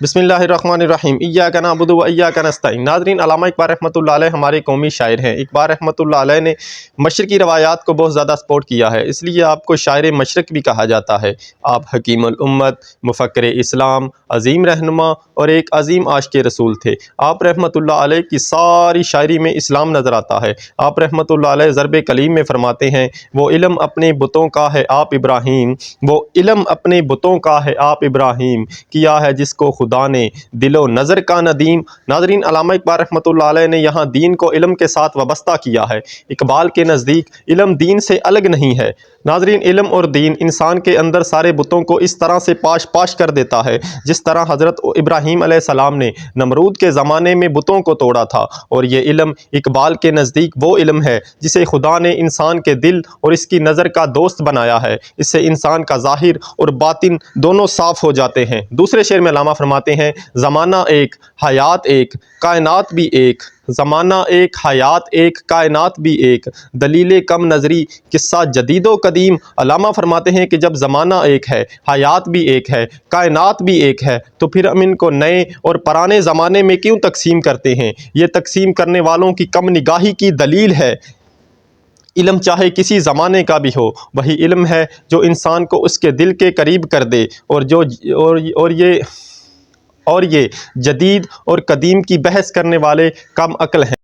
بسم اللہ الرحمن الرحیم ایاک نعبد و ایاک نستعین۔ ناظرین، علامہ اقبال رحمۃ اللہ علیہ ہمارے قومی شاعر ہیں۔ اقبال رحمۃ اللہ علیہ نے مشرقی روایات کو بہت زیادہ سپورٹ کیا ہے، اس لیے آپ کو شاعر مشرق بھی کہا جاتا ہے۔ آپ حکیم الامت، مفکر اسلام، عظیم رہنما اور ایک عظیم عاشق رسول تھے۔ آپ رحمۃ اللہ علیہ کی ساری شاعری میں اسلام نظر آتا ہے۔ آپ رحمۃ اللہ علیہ ضرب کلیم میں فرماتے ہیں، وہ علم اپنے بتوں کا ہے آپ ابراہیم، وہ علم اپنے بتوں کا ہے آپ ابراہیم، کیا ہے جس کو خدا نے دل و نظر کا ندیم۔ ناظرین، علامہ اقبال رحمۃ اللہ علیہ نے یہاں دین کو علم کے ساتھ وابستہ کیا ہے۔ اقبال کے نزدیک علم دین سے الگ نہیں ہے۔ ناظرین، علم اور دین انسان کے اندر سارے بتوں کو اس طرح سے پاش کر دیتا ہے جس طرح حضرت ابراہیم علیہ السلام نے نمرود کے زمانے میں بتوں کو توڑا تھا، اور یہ علم اقبال کے نزدیک وہ علم ہے جسے خدا نے انسان کے دل اور اس کی نظر کا دوست بنایا ہے۔ اس سے انسان کا ظاہر اور باطن دونوں صاف ہو جاتے ہیں۔ دوسرے شعر میں علامہ فرماتے ہیں، زمانہ ایک حیات ایک کائنات بھی ایک، زمانہ ایک حیات ایک کائنات بھی ایک، دلیل کم نظری قصہ جدید و قدیم۔ علامہ فرماتے ہیں کہ جب زمانہ ایک ہے، حیات بھی ایک ہے، کائنات بھی ایک ہے، تو پھر ہم ان کو نئے اور پرانے زمانے میں کیوں تقسیم کرتے ہیں؟ یہ تقسیم کرنے والوں کی کم نگاہی کی دلیل ہے۔ علم چاہے کسی زمانے کا بھی ہو، وہی علم ہے جو انسان کو اس کے دل کے قریب کر دے، اور یہ جدید اور قدیم کی بحث کرنے والے کم عقل ہیں۔